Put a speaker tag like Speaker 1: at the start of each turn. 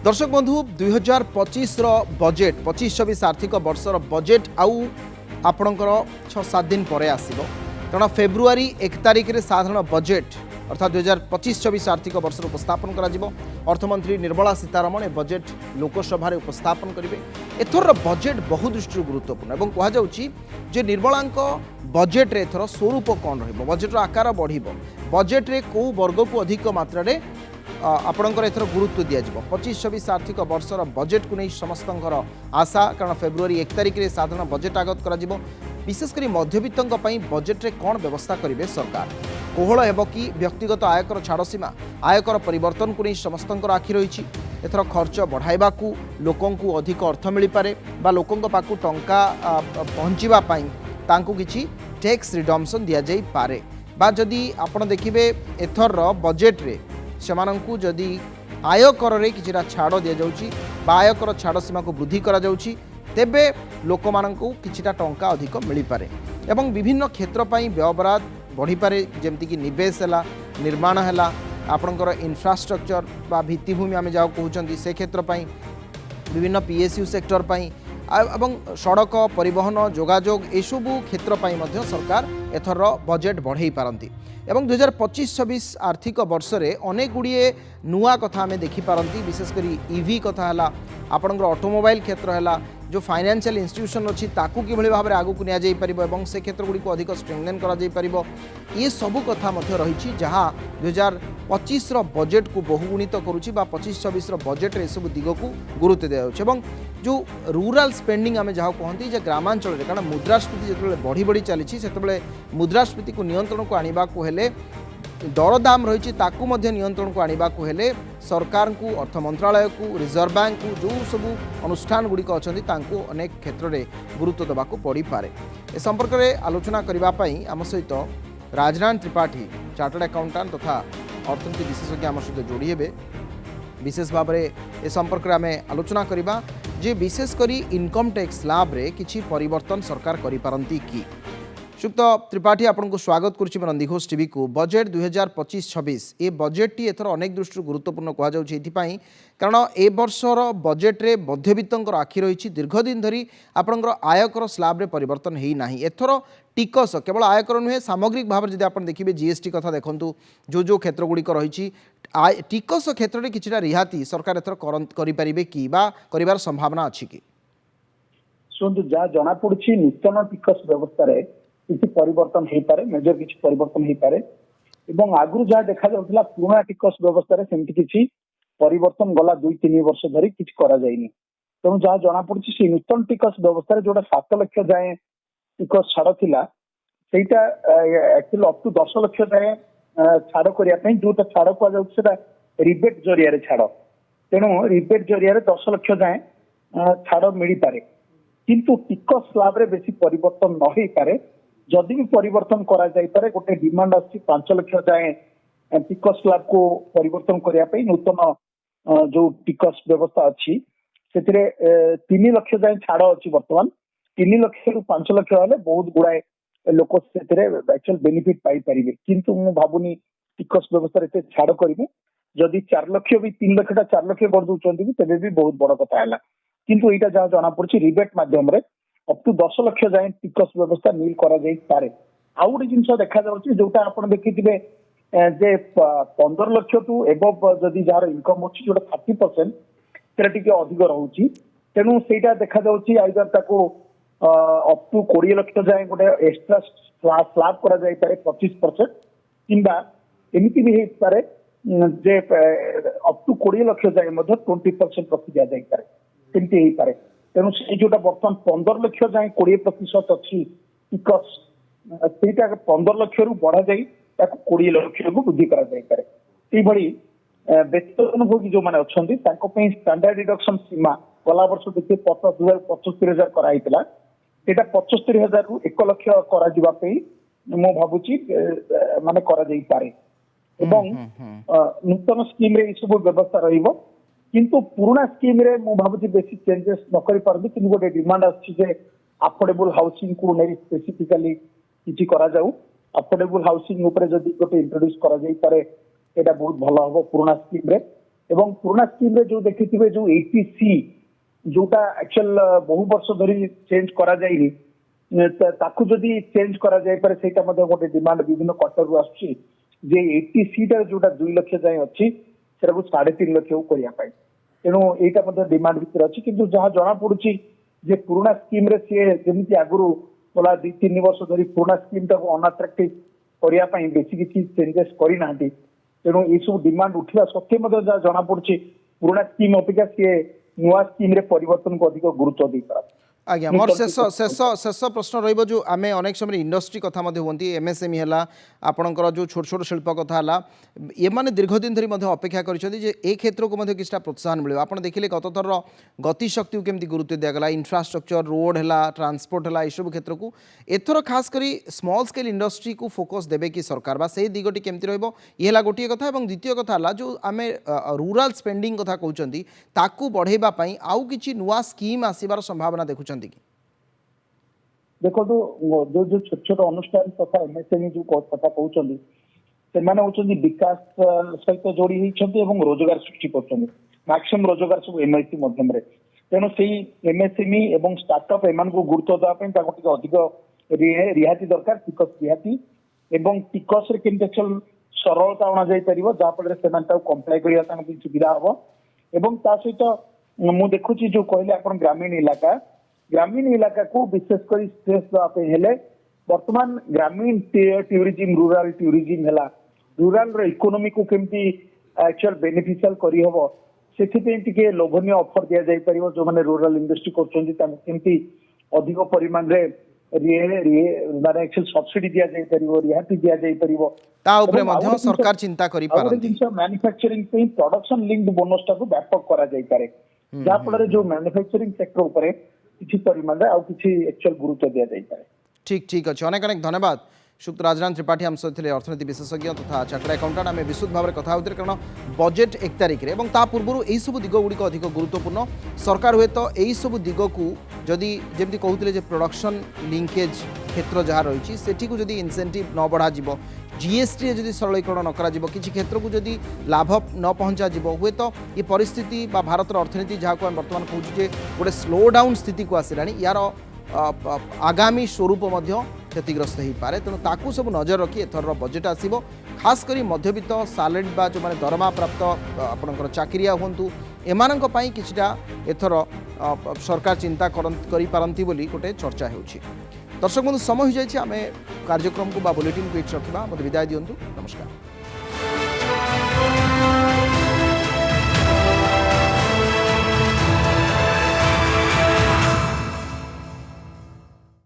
Speaker 1: दर्शक बंधु 2025 बजेट 25-26 आर्थिक वर्षर बजेट आउ आपणकर 6-7 दिन पर आसो कारण फेब्रुआरी 1 तारिख रे साधारण बजेट अर्थात 2025-26 आर्थिक वर्षर उपस्थापन करा अर्थमंत्री निर्मला सीतारमण ए बजेट लोकसभा उपस्थापन करेंगे। एथर बजेट बहु दृष्टि गुरुत्वपूर्ण और कहुच्छी निर्मला बजेट रे एथर स्वरूप कौन रजेटर आकार बढ़ बजेट रे कौ वर्ग को अधिक मात्रा आपणकर एथर गुरुत्व दिज्व 25-26 आर्थिक वर्षर बजेट को नहीं समस्त आशा कारण फेब्रुआरी 1 तारिख में साधारण बजेट आगत कर विशेषकर मध्यवित्त बजेट रे कौन व्यवस्था करेंगे सरकार कोहल हेब कि व्यक्तिगत आयकर छाड़ सीमा आयकर परिवर्तन को नहीं समस्त आखि रही एथर खर्च बढ़ाइबा लोकों को अधिक अर्थ मिल पारे बा लोकों पाखु टंका पहुँचापी तांकु किछि टैक्स रिडम्पशन दि जाई पारे बा जदि आपण देखिबे एथर बजेट रे सेमानंकु जदि आयकर रे किछिटा छाड़ दि जाउची बा आयकर छाड़ सीमा को वृद्धि करा जाउची तेबे लोक मानंकु किछिटा टंका अधिक मिल पारे एवं विभिन्न क्षेत्र पई व्यवहार बढ़ी पारे जेमति कि निवेश हैला निर्माण हैला आपणकर इंफ्रास्ट्रक्चर बा भित्तिभूमि आमे जाओ कहउचंती से क्षेत्र पई विभिन्न पीएसयू सेक्टर पई एवं सड़क परिवहन जोगाजोग एसबू क्षेत्र पई मध्य सरकार एथर बजेट बढ़ाई पारती एवं 2025-26 आर्थिक वर्ष रे अनेक गुड़िए नुआ कथा आमे देखि पारती विशेषकर ईवी कथा हैला आपणकर ऑटोमोबाइल क्षेत्र हैला जो फाइनेंशियल इंस्टीट्यूशन अच्छी ताकू कि भाव में आगू नि जापर से क्षेत्र गुड़ी को अधिक स्ट्रेंथेन कर ये सबू कथा रही जहाँ 2025 बजेट को बहुगुणित करुच्ची 25-26 बजेट रे सब दिग को गुरुत्व दिया जो रूराल स्पेंडिंग आम जहाँ कहती ग्रामांचल कारण मुद्रास्फीति जो बढ़ी बढ़ी चली से मुद्रास्फीति को नियंत्रण को आने को हेले दरदाम रही नियंत्रण को आने को हेले सरकार को अर्थ मंत्रालय को रिजर्व बैंक को जो सब अनुष्ठान गुड़िक अच्छा अनेक क्षेत्र में गुरुत्व देवा पड़ पारे ए संपर्क में आलोचना करने आम सहित राजनाथ त्रिपाठी चार्टर्ड अकाउंटेंट तथा अर्थनीति विशेषज्ञ आम सहित जोड़ी हे विशेष भाव में ए संपर्क में आम आलोचना करवा जे विशेषकर इनकम टैक्स स्लैब रे किछि परिवर्तन सरकार करि पारंती कि सुक्त त्रिपाठी आपको स्वागत करुच्ची नंदीघोष टीवी को बजेट 2025-26 ये बजेट टी एथर अनेक दृष्टि गुरुत्वपूर्ण कहुई कारण ए वर्षर बजेट रे मध्यवित्त आखि रही दीर्घ दिन धरी आपणकर आयकर स्लैब रे परिवर्तन होना एथर टिकस केवल आयकर नुहे सामग्रिक भाव में जब देखिए जीएसटी कथा देखूँ जो क्षेत्र गुड़िक रही टिकस क्षेत्र में किसी रिहाती सरकार एथर करें कि कर संभावना अच्छी कि
Speaker 2: शुणु जहाँ जना पड़ी नूतन टिकस व्यवस्था किसी परिवर्तन हो पारे मेजर किसी परिवर्तन हो पारे एवं आगु जहाँ देखा जाउथला पुराना टिकस व्यवस्था सेमती किसी परिवर्तन गला 2-3 वर्ष धरी किसी करा जायनी तेणु जहाँ जना पड़ी से नूतन टिकस व्यवस्था जोटा 7 लाख जाए टिकस छाड़ थिला सेटा एक्चुअली अप टू 10 लाख जाए छाड़ करने जोटा छाड़ कहुटा रिबेट जरिया छाड़ तेणु रिबेट जरिया 10 लाख जाए छाड़ मिल पारे किंतु टिकस स्लैब रे बेसी परिवर्तन न हो पारे जदि भी परिवर्तन करा जाय पारे गोटे डिमांड आछि 5 लाख जाए टिकस स्लैब को परिवर्तन करने नूतन जो टिकस व्यवस्था अच्छी से 3 लाख जाए छाड़ अच्छी बर्तमान 3 लाख रु 5 लाख हेले बहुत गुड़ाए लोक से एक्चुअल बेनिफिट पाई पारिबे किंतु मु भाबुनी टिकस व्यवस्था रे छाड़ करिवे जदि 4 लाख भी 3 लाख 4 लाख कर दउचंती भी तबे भी बहुत बड़ कथा हैला किंतु एटा जहाँ जना पड़ी रिबेट माध्यम रे अप टू 10 लाख जाए टिकस व्यवस्था नील करा जाई पारे आउ गोटे जिनस देखा जाउची जोटा आपण देखिथिबे जे 15 लाख टू एबव जदि जार इनकम अछि जोटा 30% तेरा टिके अधिक रहउची तेनु सेटा देखा जाउची आइदर ताको अप टू 20 लाख जाए गोटे एक्स्ट्रा स्लैब करा जाई पारे 25% किंबा एमिति भी हे पारे जे अप टू 20 लाख जाए मध्य 20% रखी दिया जाई पारे सेमती हे पारे तेणु से जोटा बर्तमान 15 लाख जाए 20% अच्छी टिकस सेटा 15 लाख रु बढ़ा जाई 20 लाख को वृद्धि करा जाई पारे एभली वेतनभोगी जो माने अछंती तांको पे स्टैंडर्ड डिडक्शन सीमा गला वर्ष देखिए 75,000 कराइतिला एटा 75,000 रु 1 लाख करा दिबा पे मो भाबुची माने करा जाई पारे एवं नूतन स्कीम रे सब व्यवस्था रहिबो किंतु पुराना स्कीम रे मु भाबुची बेसी चेंजेस न करि परबी कि गोटे डिमांड अछि जे अफोर्डेबल हाउसिंग को नै स्पेसिफिकली किछि करा जाऊ अफोर्डेबल हाउसिंग ऊपर जदि गोटे इंट्रोड्यूस करा जाई पारे एटा बहुत भलो हबो पुराना स्कीम रे ଏବଂ ପୁରୁଣା ସ୍କିମ ରେ ଯୋଉ ଦେଖିଥିବେ ଯୋଉ 80C ଯୋଉଟା ଆକ୍ଚୁଆଲ ବହୁ ବର୍ଷ ଧରି ଚେଞ୍ଜ କରାଯାଇନି ତାକୁ ଯଦି ଚେଞ୍ଜ କରାଯାଇପାରେ ସେଇଟା ମଧ୍ୟ ଗୋଟେ ଡିମାଣ୍ଡ ବିଭିନ୍ନ କ୍ୱାର୍ଟରରୁ ଆସୁଛି ଯେ 80C ଟା ଯୋଉଟା 2 ଲକ୍ଷ ଯାଏଁ ଅଛି ସେଟାକୁ 3.5 ଲକ୍ଷକୁ କରିବା ପାଇଁ। ତେଣୁ ଏଇଟା ମଧ୍ୟ ଡିମାଣ୍ଡ ଭିତରେ ଅଛି କିନ୍ତୁ ଯାହା ଜଣା ପଡୁଛି ଯେ ପୁରୁଣା ସ୍କିମ ରେ ସିଏ ଯେମିତି ଆଗରୁ ଗଲା 2-3 ବର୍ଷ ଧରି ପୁରୁଣା ସ୍କିମ ଟାକୁ ଅନଆଟ୍ରାକ୍ଟିଭ କରିବା ପାଇଁ ବେଶୀ କିଛି ଚେଞ୍ଜେସ୍ କରିନାହାନ୍ତି। ତେଣୁ ଏସବୁ ଡିମାଣ୍ଡ ଉଠିବା ସତ୍ତ୍ୱେ ମଧ୍ୟ ଯାହା ଜଣା ପଡୁଛି ପୁରୁଣା ସ୍କିମ ଅପେକ୍ଷା ସିଏ ନୂଆ ସ୍କିମ ରେ ପରିବର୍ତ୍ତନକୁ ଅଧିକ ଗୁରୁତ୍ୱ ଦେଇପାରନ୍ତି।
Speaker 1: आज्ञा मोर शेष शेष शेष प्रश्न रही जो आम अनेक समय इंडस्ट्री कथा हमें एमएसएमई है आपणकर जो छोट छोट शिल्प कथा है ये मैंने दीर्घ दिन धरी अपेक्षा कर क्षेत्र को किसी प्रोत्साहन मिले आप देखिए गत थर गतिशक्ति को केमती गुरुत्व दिगला इंफ्रास्ट्रक्चर रोड है ट्रांसपोर्ट है यू क्षेत्र को एथर खास करी स्मॉल स्केल इंडस्ट्री को फोकस देवे कि सरकार से दिगटी केमती रहा गोटे कथा द्वितीय कथा है जो आम रूराल स्पेंडिंग कथा कहते ताकू बढ़ाई आउ कि नुआ स्कीम आसबार संभावना देखुं
Speaker 2: देखो जो जो छोट छोट अनुष्ठान तथा एमएसएमई जो कथा कहते से विकास सहित जोड़ी होती रोजगार सृष्टि कर मैक्सिमम रोजगार सब एमआईसी मध्यम तेणु से एमएसएमई और स्टार्टअप एम को गुरुत्व देवाई अधिक रिहाती दरकार टिकस रिहाती एवं टिकस केमती एक्चुअल सरलता अणा जहाँफल से कंप्लाई करने सुविधा हम एवं ता सहित मु देखुची जो कहले आप ग्रामीण इलाका को विशेषकर स्ट्रेस देवाई हेले वर्तमान ग्रामीण टूरिज्म रूराल टूरिज्म है रूराल इकोनॉमी को केमती एक्चुअल बेनिफिशियल करहब से लोभनीय ऑफर दि जाई परिवो जो माने रूराल इंडस्ट्री करमती अधिक परिमाण रे माने एक्चुअल सब्सिडी दि जाई परिवो रिहाती दि जाई परिवो
Speaker 1: ता उपरे मध्य सरकार चिंता करि पारंती
Speaker 2: मैन्युफैक्चरिंग पे प्रोडक्शन लिंक्ड बोनस टा को व्यापक करा जाई पारे जा फल जो मैन्युफैक्चरिंग सेक्टर उपरे किछि परिमाण रे आउ किछि एक्चुअल गुरुत्व दिया जाई पारे।
Speaker 1: ठीक ठीक अच्छे अनेक अनेक धन्यवाद श्रीयुक्त राजनाथ त्रिपाठी आम सहित अर्थनीति विशेषज्ञ तथा चार्टर्ड अकाउंटेंट आम विशुद्ध भाव में कथा होते कारण बजेट 1 तारिख में ता पूर्व यही सब दिग गुड़िक अधिक गुरुत्वपूर्ण सरकार हुए तो यही सब दिग को जदि जमी कहते प्रोडक्शन लिंकेज क्षेत्र जहाँ रही सेठी को जदि इंसेंटिव न बढ़ा जीएसटी जदि सरलीकरण न करा किसी क्षेत्र को जदि लाभ न पहुँचा हुए तो ये परिस्थिति भारत अर्थनीति जहाँ को बर्तमान कहूँ गोटे स्लो डाउन स्थिति को आसला यार आगामी स्वरूप क्षतिग्रस्त हो पारे तेणु ताकू सब नजर रखी एथर बजेट आसीबो खास करी मध्यवित्त सालेड बा जो माने दरमा प्राप्त आपनकर चाकरिया हुंतु एमानंक पई किछटा एथर सरकार चिंता करि पारंती बोली गोटे चर्चा होउछि। दर्शक बंधु समय हो जाइछि आमे कार्यक्रम को बा बुलेटिन को रखिबा मते विदाय दियंतु नमस्कार।